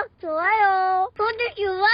구독, 좋아요. 구독, 좋아요.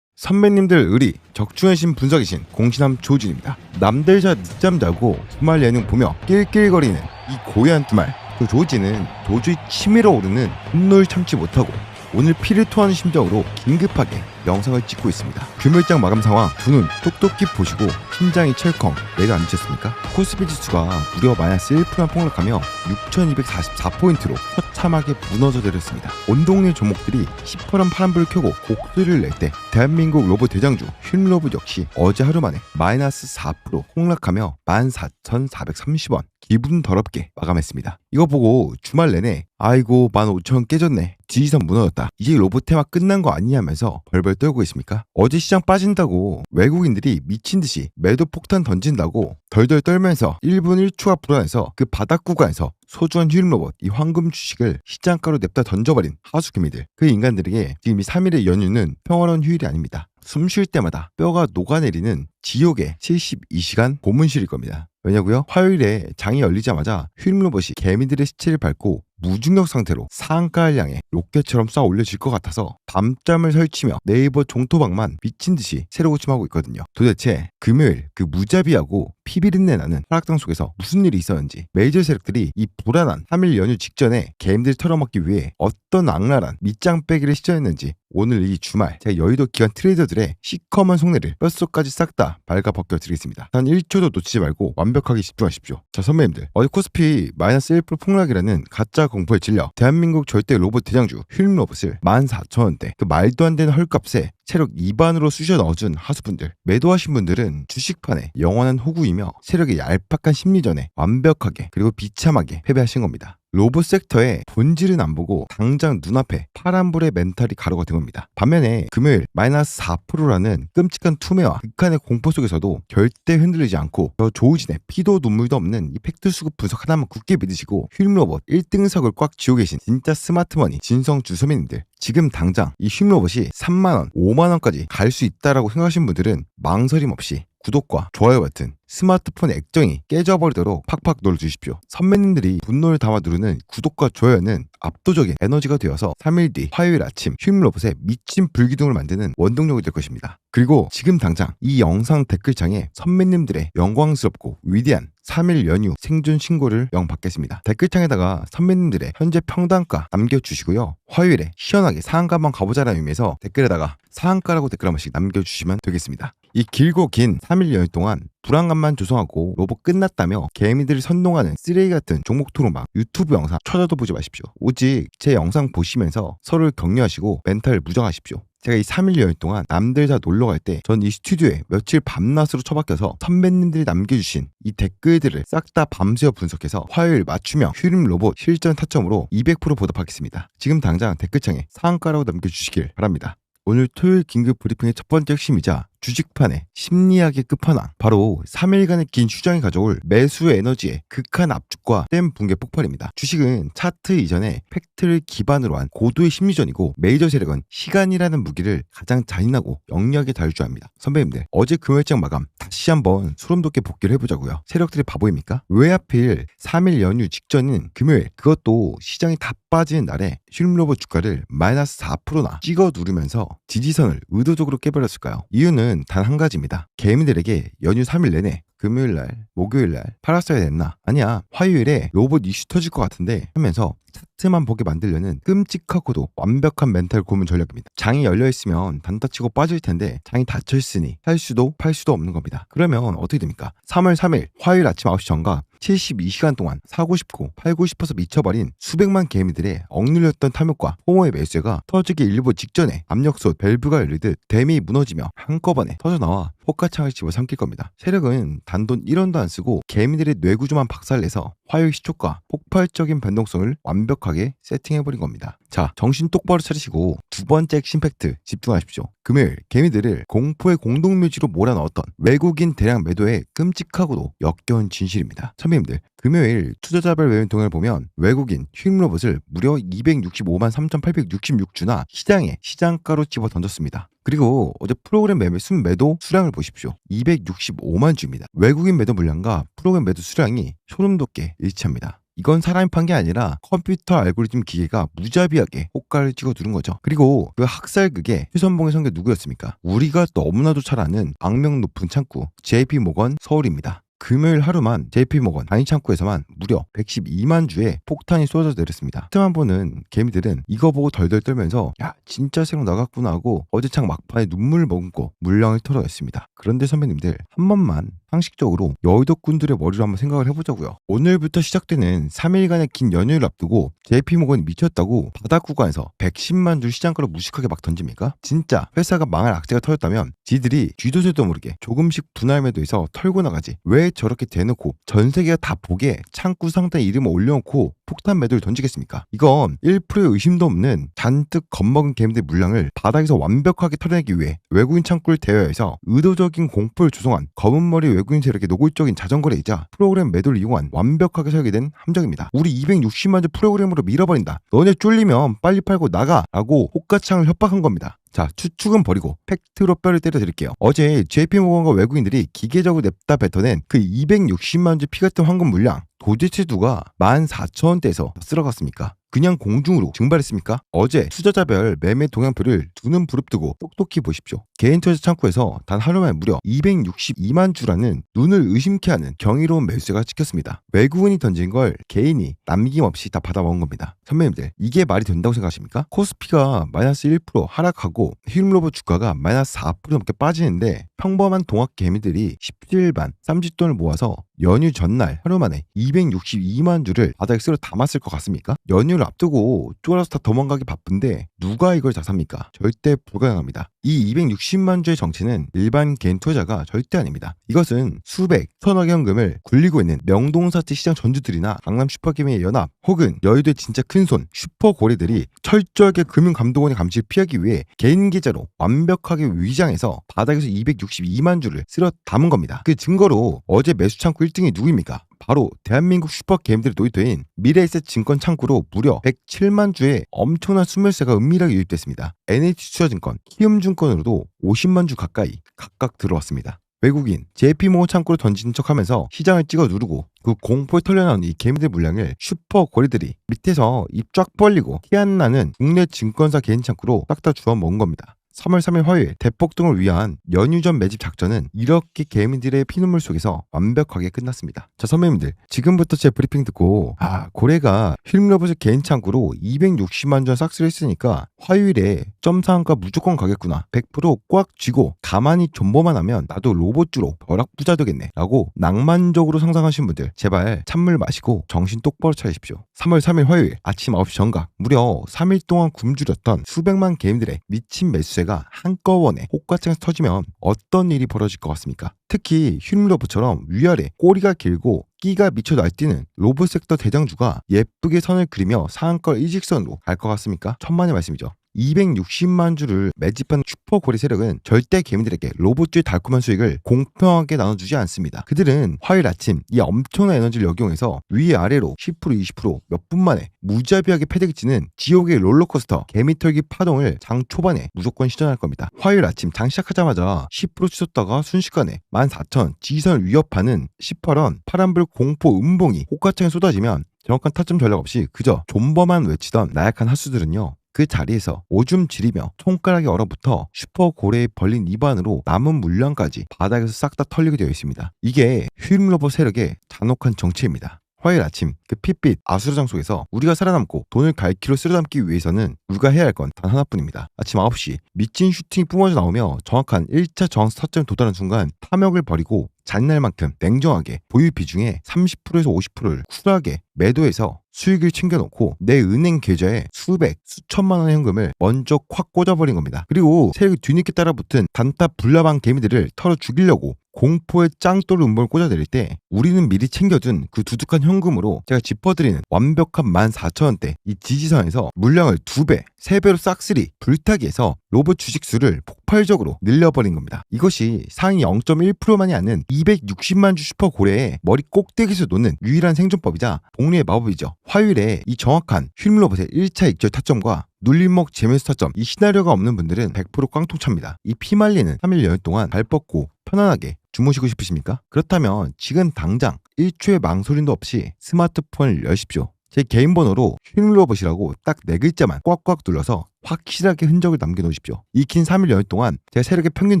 선배님들 의리, 적중해신 분석이신 공신함 조진입니다. 남들 자 늦잠 자고 주말 예능 보며 낄낄거리는 이 고요한 주말, 그 조진은 도저히 치밀어 오르는 분노를 참지 못하고 오늘 피를 토하는 심정으로 긴급하게 영상을 찍고 있습니다. 규물장 마감 상황 두 눈 똑똑히 보시고 심장이 철컹 내려앉으셨습니까? 코스피 지수가 무려 마이너스 1%만 폭락하며 6244포인트로 처참하게 무너져 내렸습니다. 온 동네 종목들이 시퍼런 파란불을 켜고 곡소리를 낼 때 대한민국 로봇 대장주 튠로봇 역시 어제 하루 만에 마이너스 4% 폭락하며 14,430원 기분 더럽게 마감했습니다. 이거 보고 주말 내내 아이고 15,000원 깨졌네, 지지선 무너졌다, 이제 로봇 테마 끝난 거 아니냐면서 벌벌 떨고 있습니까? 어제 시장 빠진다고 외국인들이 미친듯이 매도 폭탄 던진다고 덜덜 떨면서 1분 1초가 불어나서 그 바닥 구간에서 소중한 휴일로봇 이 황금 주식을 시장가로 냅다 던져버린 하수기미들, 그 인간들에게 지금 이 3일의 연휴는 평화로운 휴일이 아닙니다. 숨 쉴 때마다 뼈가 녹아내리는 지옥의 72시간 고문실일 겁니다. 왜냐고요? 화요일에 장이 열리자마자 휴일로봇이 개미들의 시체를 밟고 무중력 상태로 상한가를 향해 로켓처럼 쌓아 올려질 것 같아서 밤잠을 설치며 네이버 종토방만 미친듯이 새로 고침하고 있거든요. 도대체 금요일 그 무자비하고 피비린내 나는 하락장 속에서 무슨 일이 있었는지, 메이저 세력들이 이 불안한 3일 연휴 직전에 개미들 털어먹기 위해 어떤 악랄한 밑장 빼기를 시전했는지 오늘 이 주말 제가 여의도 기관 트레이더들의 시커먼 속내를 뼛속까지 싹 다 밝아 벗겨드리겠습니다. 단 1초도 놓치지 말고 완벽하게 집중하십시오. 자, 선배님들, 어제 코스피 마이너스 1% 폭락이라는 가짜 공포에 질려 대한민국 절대 로봇 대장주 튠로봇을 14,000원대 그 말도 안 되는 헐값에 세력 2반으로 쑤셔 넣어준 하수분들, 매도하신 분들은 주식판에 영원한 호구이며 세력의 얄팍한 심리전에 완벽하게 그리고 비참하게 패배하신 겁니다. 로봇 섹터의 본질은 안 보고 당장 눈앞에 파란불의 멘탈이 가루가 된 겁니다. 반면에 금요일 마이너스 4%라는 끔찍한 투매와 극한의 공포 속에서도 절대 흔들리지 않고 저 조우진의 피도 눈물도 없는 이 팩트 수급 분석 하나만 굳게 믿으시고 튠로봇 1등석을 꽉 쥐고 계신 진짜 스마트머니 진성 주소민님들, 지금 당장 이 튠로봇이 3만원, 5만원까지 갈 수 있다라고 생각하시는 분들은 망설임 없이 구독과 좋아요 버튼, 스마트폰 액정이 깨져버리도록 팍팍 눌러주십시오. 선배님들이 분노를 담아 누르는 구독과 좋아요는 압도적인 에너지가 되어서 3일 뒤 화요일 아침 튠로봇의 미친 불기둥을 만드는 원동력이 될 것입니다. 그리고 지금 당장 이 영상 댓글창에 선배님들의 영광스럽고 위대한 3일 연휴 생존 신고를 받겠습니다. 댓글창에다가 선배님들의 현재 평단가 남겨주시고요. 화요일에 시원하게 상한가 한번 가보자라는 의미에서 댓글에다가 상한가라고 댓글 한 번씩 남겨주시면 되겠습니다. 이 길고 긴 3일 연휴 동안 불안감만 조성하고 로봇 끝났다며 개미들을 선동하는 쓰레기 같은 종목 토론방 유튜브 영상 쳐다도 보지 마십시오. 오직 제 영상 보시면서 서로를 격려하시고 멘탈을 무장하십시오. 제가 이 3일 연휴 동안 남들 다 놀러 갈 때 전 이 스튜디오에 며칠 밤낮으로 처박혀서 선배님들이 남겨주신 이 댓글들을 싹 다 밤새워 분석해서 화요일 맞춤형 휴림로봇 실전 타점으로 200% 보답하겠습니다. 지금 당장 댓글창에 상한가라고 남겨주시길 바랍니다. 오늘 토요일 긴급 브리핑의 첫 번째 핵심이자 주식판의 심리학의 끝판왕, 바로 3일간의 긴 휴장이 가져올 매수 에너지의 극한 압축과 댐 붕괴 폭발입니다. 주식은 차트 이전에 팩트를 기반으로 한 고도의 심리전이고 메이저 세력은 시간이라는 무기를 가장 잔인하고 영리하게 다룰 줄 압니다. 선배님들, 어제 금요일장 마감 다시 한번 소름 돋게 복귀를 해보자고요. 세력들이 바보입니까? 왜 하필 3일 연휴 직전인 금요일, 그것도 시장이 다 빠지는 날에 튠로봇 주가를 마이너스 4%나 찍어 누르면서 지지선을 의도적으로 깨버렸을까요? 이유는 단 한 가지입니다. 개미들에게 연휴 3일 내내 금요일날, 목요일날 팔았어야 됐나? 아니야, 화요일에 로봇 이슈 터질 것 같은데 하면서 차트만 보게 만들려는 끔찍하고도 완벽한 멘탈 고문 전략입니다. 장이 열려있으면 단타 치고 빠질 텐데 장이 닫혀있으니 살 수도 팔 수도 없는 겁니다. 그러면 어떻게 됩니까? 3월 3일 화요일 아침 9시 전과 72시간 동안 사고 싶고 팔고 싶어서 미쳐버린 수백만 개미들의 억눌렸던 탐욕과 호모의 매수가 터지기 일보 직전에 압력솥 밸브가 열리듯 댐이 무너지며 한꺼번에 터져나와 포카창을 집어삼킬 겁니다. 세력은 단돈 1원도 안 쓰고 개미들의 뇌구조만 박살내서 화요일 시초가 폭발적인 변동성을 완벽하게 세팅해버린 겁니다. 자, 정신 똑바로 차리시고 두 번째 핵심 팩트 집중하십시오. 금요일 개미들을 공포의 공동묘지로 몰아넣었던 외국인 대량 매도의 끔찍하고도 역겨운 진실입니다. 선배님들, 금요일 투자자별 매매 동향을 보면 외국인 튠로봇을 무려 265만 3,866주나 시장에 시장가로 집어 던졌습니다. 그리고 어제 프로그램 매매 순매도 수량을 보십시오. 265만 주입니다. 외국인 매도 물량과 프로그램 매도 수량이 소름 돋게 일치합니다. 이건 사람이 판 게 아니라 컴퓨터 알고리즘 기계가 무자비하게 호가를 찍어 누른 거죠. 그리고 그 학살극의 휴선봉의 성격 누구였습니까? 우리가 너무나도 잘 아는 악명 높은 창구 JP모건 서울입니다. 금요일 하루만 JP모건 단위 창구에서만 무려 112만 주의 폭탄이 쏟아져 내렸습니다. 트만 보는 개미들은 이거 보고 덜덜 떨면서 야 진짜 새로 나갔구나 하고 어제 창 막판에 눈물을 머금고 물량을 털어냈습니다. 그런데 선배님들 한 번만 상식적으로 여의도꾼들의 머리로 한번 생각을 해보자고요. 오늘부터 시작되는 3일간의 긴 연휴를 앞두고 JP모건이 미쳤다고 바닥 구간에서 110만 주 시장가로 무식하게 막 던집니까? 진짜 회사가 망할 악재가 터졌다면 지들이 쥐도새도 모르게 조금씩 분할 매도해서 털고 나가지 왜 저렇게 대놓고 전 세계가 다 보게 창구 상단에 이름을 올려놓고 폭탄 매도를 던지겠습니까? 이건 1%의 의심도 없는 잔뜩 겁먹은 개미들 물량을 바닥에서 완벽하게 털어내기 위해 외국인 창구를 대여해서 의도적인 공포를 조성한 검은머리 외국인 세력의 노골적인 자전거래이자 프로그램 매도를 이용한 완벽하게 설계된 함정입니다. 우리 260만 주 프로그램으로 밀어버린다. 너네 쫄리면 빨리 팔고 나가 라고 호가창을 협박한 겁니다. 자, 추측은 버리고 팩트로 뼈를 때려 드릴게요. 어제 JP모건과 외국인들이 기계적으로 냅다 뱉어낸 그 260만 주 피같은 황금 물량 도대체 누가 14,000원대에서 쓸어갔습니까? 그냥 공중으로 증발했습니까? 어제 투자자별 매매 동향표를 두 눈 부릅뜨고 똑똑히 보십시오. 개인 투자 창구에서 단 하루만에 무려 262만 주라는 눈을 의심케 하는 경이로운 매수세가 찍혔습니다. 외국인이 던진 걸 개인이 남김없이 다 받아먹은 겁니다. 선배님들 이게 말이 된다고 생각하십니까? 코스피가 마이너스 1% 하락하고 히름로버 주가가 마이너스 4% 넘게 빠지는데 평범한 동학 개미들이 17반 쌈짓돈을 모아서 연휴 전날 하루 만에 262만 주를 바닥에 쓸어 담았을 것 같습니까? 연휴를 앞두고 쫄아서 다 도망가기 바쁜데 누가 이걸 다 삽니까? 절대 불가능합니다. 이 260만 주의 정체는 일반 개인 투자자가 절대 아닙니다. 이것은 수백, 천억의 현금을 굴리고 있는 명동사치 시장 전주들이나 강남 슈퍼개미의 연합 혹은 여의도의 진짜 큰손 슈퍼고래들이 철저하게 금융감독원의 감시를 피하기 위해 개인 계좌로 완벽하게 위장해서 바닥에서 262만 주를 쓸어 담은 겁니다. 그 증거로 어제 매수 창구 1등이 누구입니까? 바로 대한민국 슈퍼게임들의 놀이터인 미래에셋 증권 창구로 무려 107만 주의 엄청난 수mer세가 은밀하게 유입됐습니다. NH투자증권, 키움증권으로도 50만 주 가까이 각각 들어왔습니다. 외국인 JP모건 창구로 던지는 척하면서 시장을 찍어 누르고 그 공포에 털려나온 이 개미들 물량을 슈퍼고래들이 밑에서 입 쫙 벌리고 티 안 나는 국내 증권사 개인 창구로 싹 다 주워 먹은 겁니다. 3월 3일 화요일 대폭등을 위한 연휴 전 매집 작전은 이렇게 개미들의 피눈물 속에서 완벽하게 끝났습니다. 자 선배님들 지금부터 제 브리핑 듣고 고래가 힐링로봇의 개인 창구로 260만 주 싹쓸이 했으니까 화요일에 점상한가 무조건 가겠구나 100%꽉 쥐고 가만히 존버만 하면 나도 로봇주로 벼락부자 되겠네 라고 낭만적으로 상상하신 분들 제발 찬물 마시고 정신 똑바로 차리십시오. 3월 3일 화요일 아침 9시 정각 무려 3일 동안 굶주렸던 수백만 개미들의 미친 매수세가 한꺼번에 호가창에서 터지면 어떤 일이 벌어질 것 같습니까? 특히 휴림로봇처럼 위아래 꼬리가 길고 끼가 미쳐 날뛰는 로봇 섹터 대장주가 예쁘게 선을 그리며 상한가 일직선으로 갈 것 같습니까? 천만의 말씀이죠. 260만 주를 매집한 슈퍼고래 세력은 절대 개미들에게 로봇주의 달콤한 수익을 공평하게 나눠주지 않습니다. 그들은 화요일 아침 이 엄청난 에너지를 역용해서 위아래로 10% 20% 몇 분 만에 무자비하게 패대기 치는 지옥의 롤러코스터 개미털기 파동을 장 초반에 무조건 시전할 겁니다. 화요일 아침 장 시작하자마자 10% 치솟다가 순식간에 14,000 지지선을 위협하는 18원 파란불 공포 음봉이 호가창에 쏟아지면 정확한 타점 전략 없이 그저 존버만 외치던 나약한 핫수들은요 그 자리에서 오줌 지리며 손가락이 얼어붙어 슈퍼고래의 벌린 입안으로 남은 물량까지 바닥에서 싹 다 털리게 되어 있습니다. 이게 휴림로봇 세력의 잔혹한 정체입니다. 화요일 아침 그 핏빛 아수라장 속에서 우리가 살아남고 돈을 갈퀴로 쓸어담기 위해서는 우리가 해야 할 건 단 하나뿐입니다. 아침 9시 미친 슈팅이 뿜어져 나오며 정확한 1차 정확 타점에 도달한 순간 탐욕을 버리고 잔인할 만큼 냉정하게 보유 비중의 30%에서 50%를 쿨하게 매도해서 수익을 챙겨놓고 내 은행 계좌에 수백, 수천만 원의 현금을 먼저 콱 꽂아버린 겁니다. 그리고 세력이 뒤늦게 따라붙은 단타 불나방 개미들을 털어 죽이려고 공포의 짱돌 음봉을 꽂아내릴 때 우리는 미리 챙겨둔 그 두둑한 현금으로 제가 짚어드리는 완벽한 14,000원대 이 지지선에서 물량을 2배, 3배로 싹쓸이 불타기 해서 로봇 주식수를 폭발적으로 늘려버린 겁니다. 이것이 상위 0.1%만이 아닌 260만 주 슈퍼고래의 머리 꼭대기에서 놓는 유일한 생존법이자 복리의 마법이죠. 화요일에 이 정확한 휴림로봇의 1차 익절 타점과 눌림목 재매수 타점 이 시나리오가 없는 분들은 100% 꽝통차입니다. 이 피말리는 3일 연휴 동안 발 뻗고 편안하게 주무시고 싶으십니까? 그렇다면 지금 당장 1초의 망설임도 없이 스마트폰을 여십시오. 제 개인 번호로 휴일로봇이라고 딱 4글자만 꽉꽉 눌러서 확실하게 흔적을 남겨놓으십시오. 이 긴 3일 연휴 동안 제 세력의 평균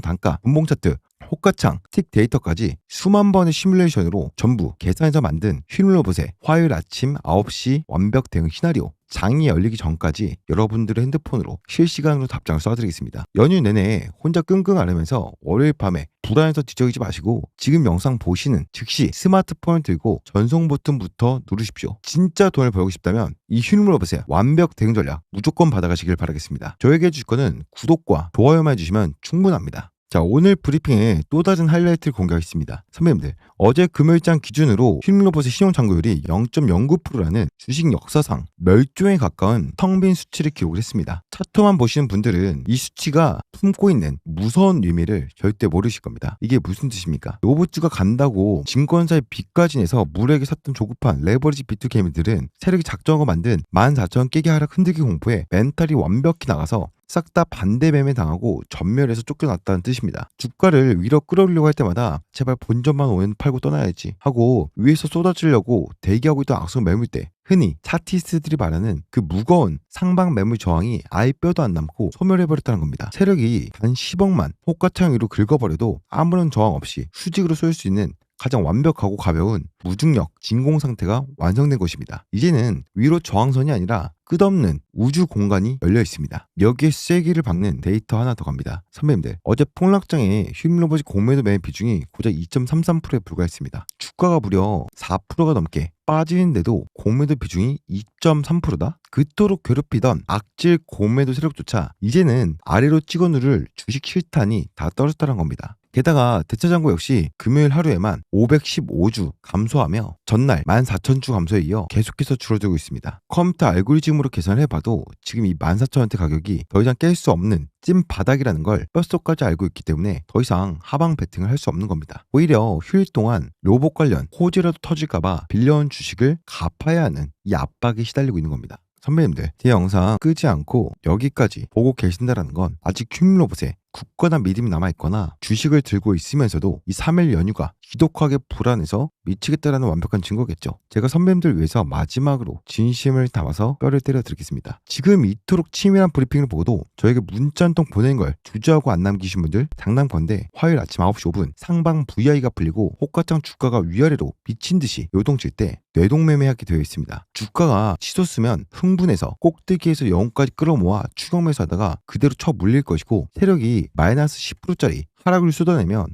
단가, 분봉 차트, 호가창, 틱 데이터까지 수만 번의 시뮬레이션으로 전부 계산해서 만든 휴일로봇의 화요일 아침 9시 완벽 대응 시나리오 장이 열리기 전까지 여러분들의 핸드폰으로 실시간으로 답장을 쏴드리겠습니다. 연휴 내내 혼자 끙끙 앓으면서 월요일 밤에 불안해서 뒤척이지 마시고 지금 영상 보시는 즉시 스마트폰을 들고 전송 버튼부터 누르십시오. 진짜 돈을 벌고 싶다면 이 휴일로봇의 완벽 대응 전략 무조건 받아가시길 바라겠습니다. 저에게 해주실 거는 구독과 좋아요만 해주시면 충분합니다. 자, 오늘 브리핑에 또 다른 하이라이트를 공개하겠습니다. 선배님들, 어제 금요일장 기준으로 휴일로봇의 신용잔고율이 0.09%라는 주식 역사상 멸종에 가까운 텅 빈 수치를 기록을 했습니다. 차트만 보시는 분들은 이 수치가 품고 있는 무서운 의미를 절대 모르실 겁니다. 이게 무슨 뜻입니까? 로봇주가 간다고 증권사의 빚까지 내서 물에게 샀던 조급한 레버리지 비트 개미들은 세력이 작정하고 만든 14,000 깨기 하락 흔들기 공포에 멘탈이 완벽히 나가서 싹 다 반대 매매 당하고 전멸해서 쫓겨났다는 뜻입니다. 주가를 위로 끌어올리려고 할 때마다 제발 본전만 오면 팔고 떠나야지 하고 위에서 쏟아지려고 대기하고 있던 악성 매물대, 흔히 차티스트들이 말하는 그 무거운 상방 매물 저항이 아예 뼈도 안 남고 소멸해버렸다는 겁니다. 세력이 단 10억만 호가창 위로 긁어버려도 아무런 저항 없이 수직으로 쏠 수 있는 가장 완벽하고 가벼운 무중력 진공 상태가 완성된 것입니다. 이제는 위로 저항선이 아니라 끝없는 우주 공간이 열려 있습니다. 여기에 쐐기를 박는 데이터 하나 더 갑니다. 선배님들, 어제 폭락장에 휴일로봇 공매도 매매 비중이 고작 2.33%에 불과했습니다. 주가가 무려 4%가 넘게 빠지는데도 공매도 비중이 2.3%다? 그토록 괴롭히던 악질 공매도 세력조차 이제는 아래로 찍어 누를 주식 실탄이 다 떨어졌다는 겁니다. 게다가 대차장고 역시 금요일 하루에만 515주 감소하며 전날 14,000주 감소에 이어 계속해서 줄어들고 있습니다. 컴퓨터 알고리즘으로 계산을 해봐도 지금 이 14,000원대 가격이 더 이상 깰 수 없는 찐 바닥이라는 걸 뼛속까지 알고 있기 때문에 더 이상 하방 베팅을 할 수 없는 겁니다. 오히려 휴일 동안 로봇 관련 호재라도 터질까봐 빌려온 주식을 갚아야 하는 이 압박에 시달리고 있는 겁니다. 선배님들, 제 영상 끄지 않고 여기까지 보고 계신다는 건 아직 휴일로봇에 굳건한 믿음이 남아있거나 주식을 들고 있으면서도 이 3일 연휴가 지독하게 불안해서 미치겠다라는 완벽한 증거겠죠. 제가 선배님들 위해서 마지막으로 진심을 담아서 뼈를 때려 드리겠습니다. 지금 이토록 치밀한 브리핑을 보고도 저에게 문자 한 통 보낸 걸 주저하고 안 남기신 분들 장난건데 화요일 아침 9시 5분 상방 VI가 풀리고 호가창 주가가 위아래로 미친 듯이 요동칠 때 뇌동매매하게 되어 있습니다. 주가가 치솟으면 흥분해서 꼭대기에서 영혼까지 끌어모아 추격 매수하다가 그대로 쳐 물릴 것이고 세력이 마이너스 10%짜리 하락을 쏟아내면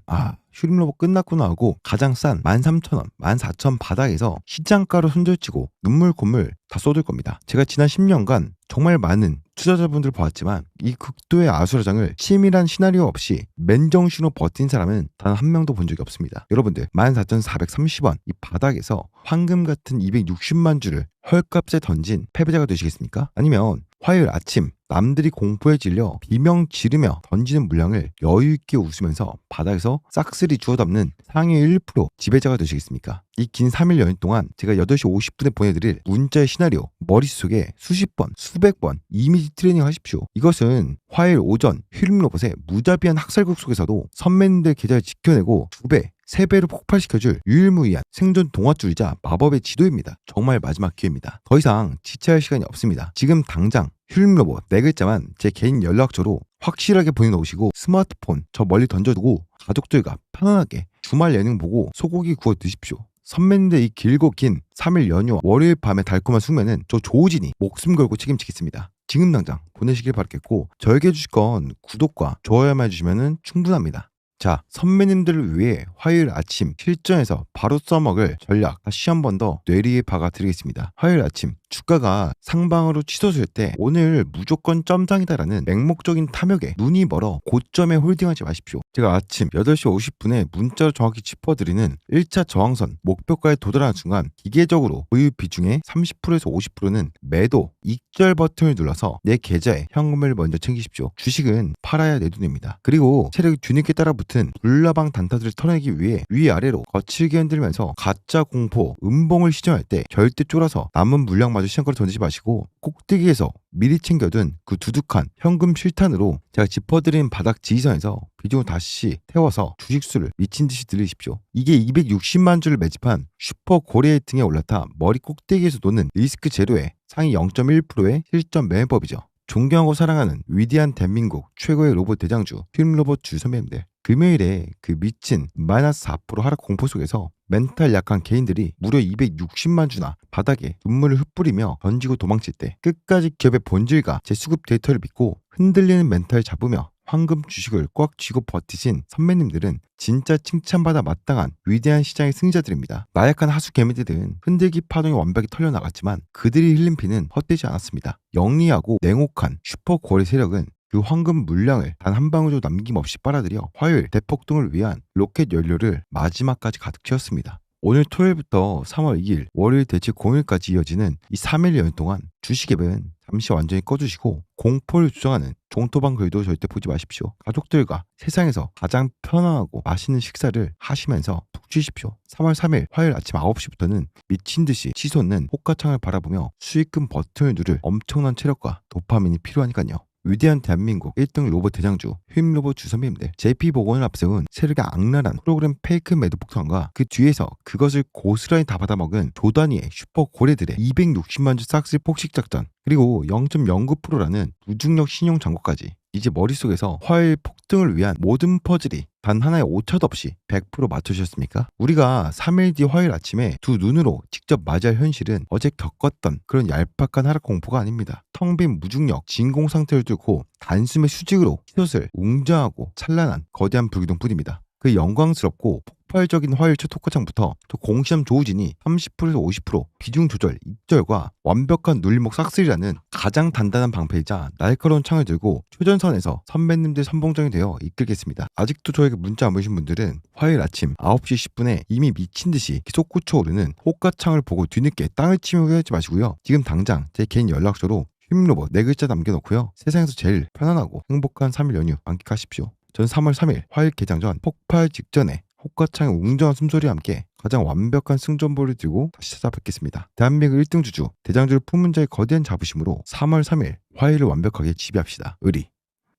휴일로봇 끝났구나 하고 가장 싼 13,000원, 14,000 바닥에서 시장가로 손절치고 눈물 콧물 다 쏟을 겁니다. 제가 지난 10년간 정말 많은 투자자분들 보았지만 이 극도의 아수라장을 치밀한 시나리오 없이 맨정신으로 버틴 사람은 단 한 명도 본 적이 없습니다. 여러분들 14,430원 이 바닥에서 황금 같은 260만 주를 헐값에 던진 패배자가 되시겠습니까? 아니면 화요일 아침 남들이 공포에 질려 비명 지르며 던지는 물량을 여유있게 웃으면서 바닥에서 싹쓸이 주워 담는 상위 1% 지배자가 되시겠습니까? 이 긴 3일 연휴 동안 제가 8시 50분에 보내드릴 문자의 시나리오 머릿속에 수십 번, 수백 번 이미지 트레이닝 하십시오. 이것은 화요일 오전 휴일로봇의 무자비한 학살극 속에서도 선배님들 계좌를 지켜내고 2배, 3배로 폭발시켜줄 유일무이한 생존 동화줄이자 마법의 지도입니다. 정말 마지막 기회입니다. 더 이상 지체할 시간이 없습니다. 지금 당장 휴일로봇 4글자만 제 개인 연락처로 확실하게 보내놓으시고 스마트폰 저 멀리 던져두고 가족들과 편안하게 주말 예능 보고 소고기 구워 드십시오. 선배님들 이 길고 긴 3일 연휴 월요일 밤의 달콤한 숙면은 저 조우진이 목숨 걸고 책임지겠습니다. 지금 당장 보내시길 바라겠고 저에게 해주실 건 구독과 좋아요만 해주시면 충분합니다. 자, 선배님들을 위해 화요일 아침 실전에서 바로 써먹을 전략 다시 한 번 더 뇌리에 박아 드리겠습니다. 화요일 아침 주가가 상방으로 치솟을 때 오늘 무조건 점상이다라는 맹목적인 탐욕에 눈이 멀어 고점에 홀딩하지 마십시오. 제가 아침 8시 50분에 문자로 정확히 짚어드리는 1차 저항선 목표가에 도달하는 순간 기계적으로 보유 비중의 30%에서 50%는 매도 익절 버튼을 눌러서 내 계좌에 현금을 먼저 챙기십시오. 주식은 팔아야 내 돈입니다. 그리고 세력이 뒤늦게 따라 붙은 붙은 불나방 단타들을 털어내기 위해 위아래로 거칠게 흔들면서 가짜 공포, 음봉을 시전할 때 절대 쫄아서 남은 물량마저 시장가로 던지지 마시고 꼭대기에서 미리 챙겨둔 그 두둑한 현금 실탄으로 제가 짚어드린 바닥 지휘선에서 비중을 다시 태워서 주식수를 미친듯이 들리십시오. 이게 260만 주를 매집한 슈퍼 고래의 등에 올라타 머리 꼭대기에서 노는 리스크 제로의 상위 0.1%의 실전 매매법이죠. 존경하고 사랑하는 위대한 대한민국 최고의 로봇 대장주 휰로봇 주 선배님들, 금요일에 그 미친 마이너스 4% 하락 공포 속에서 멘탈 약한 개인들이 무려 260만 주나 바닥에 눈물을 흩뿌리며 던지고 도망칠 때 끝까지 기업의 본질과 제 수급 데이터를 믿고 흔들리는 멘탈 잡으며 황금 주식을 꽉 쥐고 버티신 선배님들은 진짜 칭찬받아 마땅한 위대한 시장의 승자들입니다. 나약한 하수 개미들은 흔들기 파동이 완벽히 털려나갔지만 그들이 흘린 피는 헛되지 않았습니다. 영리하고 냉혹한 슈퍼 고래 세력은 그 황금 물량을 단 한 방울도 남김없이 빨아들여 화요일 대폭등을 위한 로켓 연료를 마지막까지 가득 채웠습니다. 오늘 토요일부터 3월 2일 월요일 대체 공휴일까지 이어지는 이 3일 연휴 동안 주식앱은 잠시 완전히 꺼주시고 공포를 주장하는 종토방 글도 절대 보지 마십시오. 가족들과 세상에서 가장 편안하고 맛있는 식사를 하시면서 푹 쉬십시오. 3월 3일 화요일 아침 9시부터는 미친듯이 치솟는 호가창을 바라보며 수익금 버튼을 누를 엄청난 체력과 도파민이 필요하니까요. 위대한 대한민국 1등 로봇 대장주 휰로봇 주선배님들, JP보건을 앞세운 세력의 악랄한 프로그램 페이크 매도 폭탄과 그 뒤에서 그것을 고스란히 다 받아먹은 조단위의 슈퍼 고래들의 260만 주 싹쓸 폭식 작전, 그리고 0.09%라는 무중력 신용 잔고까지 이제 머릿속에서 화요일 폭등을 위한 모든 퍼즐이 단 하나의 오차도 없이 100% 맞춰주셨습니까? 우리가 3일 뒤 화요일 아침에 두 눈으로 직접 맞이할 현실은 어제 겪었던 그런 얄팍한 하락 공포가 아닙니다. 텅 빈 무중력, 진공 상태를 뚫고 단숨에 수직으로 희솥을 웅장하고 찬란한 거대한 불기둥뿐입니다. 그 영광스럽고 폭발적인 화요일 첫 토크창부터 또 공시함 조우진이 30%에서 50% 비중 조절 입절과 완벽한 눌림목 싹쓸이라는 가장 단단한 방패이자 날카로운 창을 들고 최전선에서 선배님들 선봉장이 되어 이끌겠습니다. 아직도 저에게 문자 안 보내신 분들은 화요일 아침 9시 10분에 이미 미친듯이 솟구쳐 오르는 호가창을 보고 뒤늦게 땅을 치며 후회하지 마시고요. 지금 당장 제 개인 연락처로 휰로봇 4글자 남겨놓고요. 세상에서 제일 편안하고 행복한 3일 연휴 만끽하십시오. 전 3월 3일 화요일 개장 전 폭발 직전에 호가창의 웅장한 숨소리와 함께 가장 완벽한 승전보를 들고 다시 찾아뵙겠습니다. 대한민국 1등 주주, 대장주를 품은 자의 거대한 자부심으로 3월 3일 화요일을 완벽하게 지배합시다. 의리.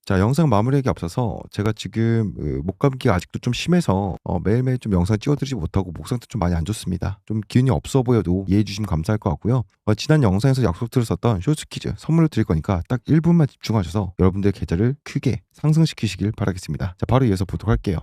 자, 영상 마무리하기 앞서서 제가 지금 목감기가 아직도 좀 심해서 매일매일 좀 영상 찍어드리지 못하고 목 상태 좀 많이 안 좋습니다. 좀 기운이 없어 보여도 이해해 주시면 감사할 것 같고요. 지난 영상에서 약속드렸었던 쇼츠 퀴즈 선물을 드릴 거니까 딱 1분만 집중하셔서 여러분들의 계좌를 크게 상승시키시길 바라겠습니다. 자, 바로 이어서 보도록 할게요.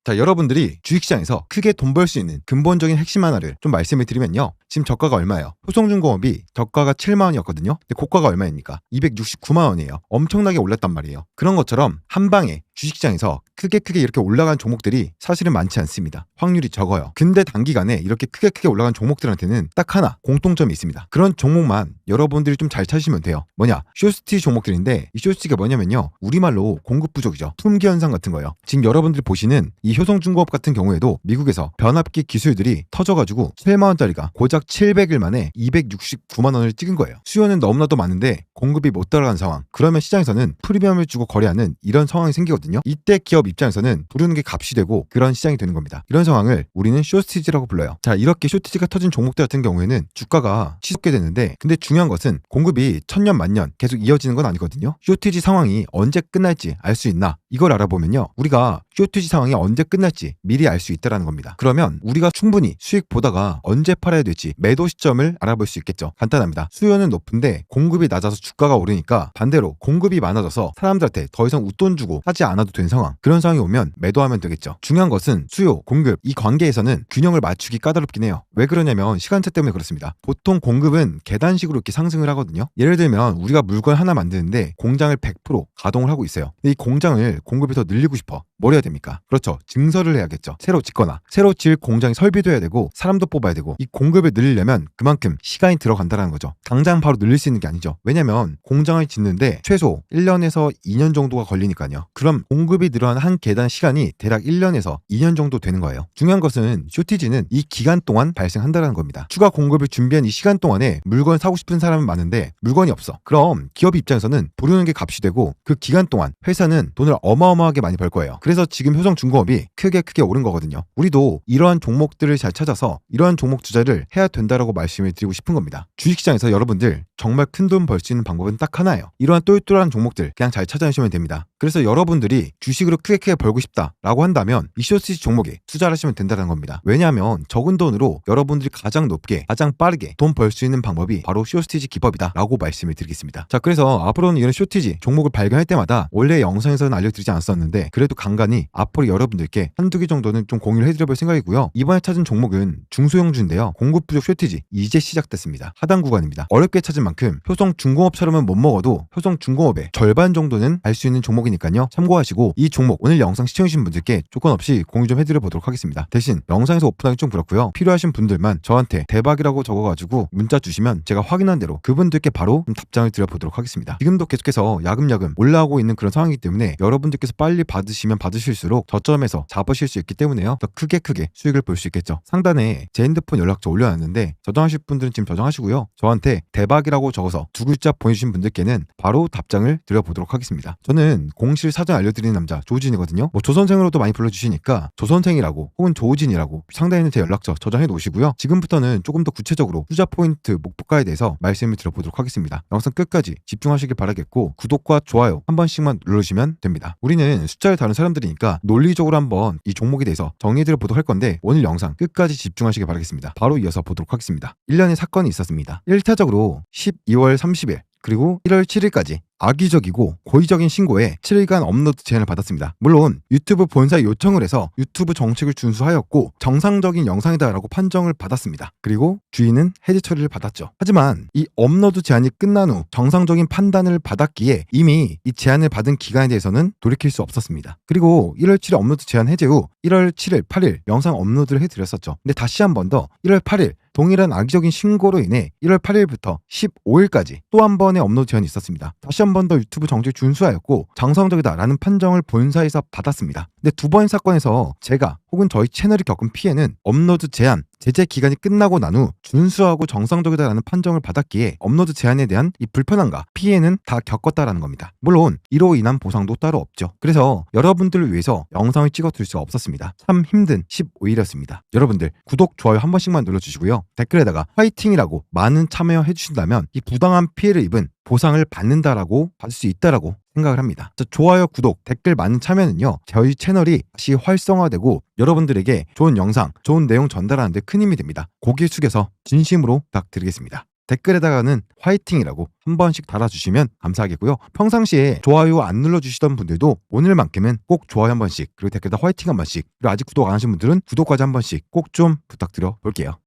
자, 여러분들이 주식시장에서 크게 돈 벌 수 있는 근본적인 핵심 하나를 좀 말씀을 드리면요. 지금 저가가 얼마예요? 효성중공업이 저가가 7만 원이었거든요. 근데 고가가 얼마입니까? 269만 원이에요. 엄청나게 올랐단 말이에요. 그런 것처럼 한 방에 주식시장에서 크게 이렇게 올라간 종목들이 사실은 많지 않습니다. 확률이 적어요. 근데 단기간에 이렇게 크게 올라간 종목들한테는 딱 하나 공통점이 있습니다. 그런 종목만 여러분들이 좀 잘 찾으시면 돼요. 뭐냐? 쇼스티 종목들인데 이 쇼스티가 뭐냐면요. 우리말로 공급 부족이죠. 품귀 현상 같은 거예요. 지금 여러분들이 보시는 이 효성중공업 같은 경우에도 미국에서 변압기 기술들이 터져가지고 7만 원짜리가 고작 700일 만에 269만 원을 찍은 거예요. 수요는 너무나도 많은데 공급이 못 따라간 상황. 그러면 시장에서는 프리미엄을 주고 거래하는 이런 상황이 생기거든요. 이때 기업 입장에서는 부르는 게 값이 되고 그런 시장이 되는 겁니다. 이런 상황을 우리는 쇼스티지라고 불러요. 자, 이렇게 쇼스티지가 터진 종목들 같은 경우에는 주가가 치솟게 되는데, 근데 중요한 것은 공급이 천년 만년 계속 이어지는 건 아니거든요. 쇼티지 상황이 언제 끝날지 알 수 있나? 이걸 알아보면요. 우리가 쇼티지 상황이 언제 끝날지 미리 알 수 있다는 겁니다. 그러면 우리가 충분히 수익 보다가 언제 팔아야 될지 매도 시점을 알아볼 수 있겠죠. 간단합니다. 수요는 높은데 공급이 낮아서 주가가 오르니까 반대로 공급이 많아져서 사람들한테 더 이상 웃돈 주고 사지 않아도 된 상황. 그런 상황이 오면 매도하면 되겠죠. 중요한 것은 수요, 공급 이 관계에서는 균형을 맞추기 까다롭긴 해요. 왜 그러냐면 시간차 때문에 그렇습니다. 보통 공급은 계단식으로 이렇게 상승을 하거든요. 예를 들면 우리가 물건 하나 만드는데 공장을 100% 가동을 하고 있어요. 이 공장을 공급이 더 늘리고 싶어. 뭘 해야 됩니까? 그렇죠. 증설을 해야겠죠. 새로 짓거나 새로 지을 공장이 설비도 해야 되고 사람도 뽑아야 되고, 이 공급을 늘리려면 그만큼 시간이 들어간다는 거죠. 당장 바로 늘릴 수 있는 게 아니죠. 왜냐면 공장을 짓는데 최소 1년에서 2년 정도가 걸리니까요. 그럼 공급이 늘어난 한 계단 시간이 대략 1년에서 2년 정도 되는 거예요. 중요한 것은 쇼티지는 이 기간 동안 발생한다는 겁니다. 추가 공급을 준비한 이 시간 동안에 물건 사고 싶은 사람은 많은데 물건이 없어. 그럼 기업 입장에서는 부르는 게 값이 되고 그 기간 동안 회사는 돈을 어마어마하게 많이 벌 거예요. 그래서 지금 효성중공업이 크게 오른 거거든요. 우리도 이러한 종목들을 잘 찾아서 이러한 종목 투자를 해야 된다라고 말씀을 드리고 싶은 겁니다. 주식시장에서 여러분들 정말 큰 돈 벌 수 있는 방법은 딱 하나예요. 이러한 똘똘한 종목들 그냥 잘 찾아내시면 됩니다. 그래서 여러분들이 주식으로 크게 벌고 싶다라고 한다면 이 쇼티지 종목에 투자를 하시면 된다는 겁니다. 왜냐하면 적은 돈으로 여러분들이 가장 높게 가장 빠르게 돈 벌 수 있는 방법이 바로 쇼티지 기법이다 라고 말씀을 드리겠습니다. 자, 그래서 앞으로는 이런 쇼티지 종목을 발견할 때마다 원래 영상에서는 알려드리지 않았었는데 그래도 간간히 앞으로 여러분들께 한두 개 정도는 좀 공유를 해드려볼 생각이고요. 이번에 찾은 종목은 중소형주인데요. 공급 부족 쇼티지 이제 시작됐습니다. 하단 구간입니다. 어렵게 찾은 만큼 효성중공업처럼은 못 먹어도 효성중공업의 절반 정도는 알 수 있는 종목이니까요. 참고하시고 이 종목 오늘 영상 시청해주신 분들께 조건 없이 공유 좀 해드려 보도록 하겠습니다. 대신 영상에서 오픈하기 좀 그렇고요. 필요하신 분들만 저한테 대박이라고 적어가지고 문자 주시면 제가 확인한 대로 그분들께 바로 답장을 드려보도록 하겠습니다. 지금도 계속해서 야금야금 올라오고 있는 그런 상황이기 때문에 여러분들께서 빨리 받으시면 받으실수록 저점에서 잡으실 수 있기 때문에요. 더 크게 수익을 볼 수 있겠죠. 상단에 제 핸드폰 연락처 올려놨는데 저장하실 분들은 지금 저장하시고요. 저한테 대박이라고 적어서 두 글자 보내주신 분들께는 바로 답장을 드려보도록 하겠습니다. 저는 공실 사전 알려드리는 남자 조우진이거든요. 조선생으로도 많이 불러주시니까 조선생이라고 혹은 조우진이라고 상단에 있는 제 연락처 저장해 놓으시고요. 지금부터는 조금 더 구체적으로 투자 포인트 목표가에 대해서 말씀을 드려보도록 하겠습니다. 영상 끝까지 집중하시길 바라겠고 구독과 좋아요 한 번씩만 눌러주시면 됩니다. 우리는 숫자를 다룬 사람들이니까 논리적으로 한번 이 종목에 대해서 정리해드려 보도록 할 건데 오늘 영상 끝까지 집중하시길 바라겠습니다. 바로 이어서 보도록 하겠습니다. 1년의 사건이 있었습니다. 1차적으로 12월 30일 그리고 1월 7일까지 악의적이고 고의적인 신고에 7일간 업로드 제한을 받았습니다. 물론 유튜브 본사에 요청을 해서 유튜브 정책을 준수하였고 정상적인 영상이다라고 판정을 받았습니다. 그리고 주인은 해제 처리를 받았죠. 하지만 이 업로드 제한이 끝난 후 정상적인 판단을 받았기에 이미 이 제한을 받은 기간에 대해서는 돌이킬 수 없었습니다. 그리고 1월 7일 업로드 제한 해제 후 1월 7일, 8일 영상 업로드를 해드렸었죠. 근데 다시 한 번 더 1월 8일 동일한 악의적인 신고로 인해 1월 8일부터 15일까지 또 한 번의 업로드 제한이 있었습니다. 다시 한 번 더 유튜브 정책 준수하였고 정상적이다라는 판정을 본사에서 받았습니다. 근데 두 번의 사건에서 제가 혹은 저희 채널이 겪은 피해는 업로드 제한, 제재 기간이 끝나고 난 후 준수하고 정상적이다라는 판정을 받았기에 업로드 제한에 대한 이 불편함과 피해는 다 겪었다라는 겁니다. 물론 이로 인한 보상도 따로 없죠. 그래서 여러분들을 위해서 영상을 찍어드릴 수가 없었습니다. 참 힘든 15일이었습니다. 여러분들 구독, 좋아요 한 번씩만 눌러주시고요. 댓글에다가 화이팅이라고 많은 참여해 주신다면 이 부당한 피해를 입은 보상을 받는다라고 받을 수 있다라고 생각을 합니다. 좋아요, 구독, 댓글 많은 참여는요 저희 채널이 다시 활성화되고 여러분들에게 좋은 영상, 좋은 내용 전달하는 데 큰 힘이 됩니다. 고개 숙여서 진심으로 부탁드리겠습니다. 댓글에다가는 화이팅이라고 한 번씩 달아주시면 감사하겠고요. 평상시에 좋아요 안 눌러주시던 분들도 오늘만큼은 꼭 좋아요 한 번씩 그리고 댓글에다 화이팅 한 번씩 그리고 아직 구독 안 하신 분들은 구독까지 한 번씩 꼭 좀 부탁드려 볼게요.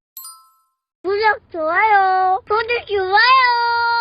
구독, 좋아요. 구독, 좋아요.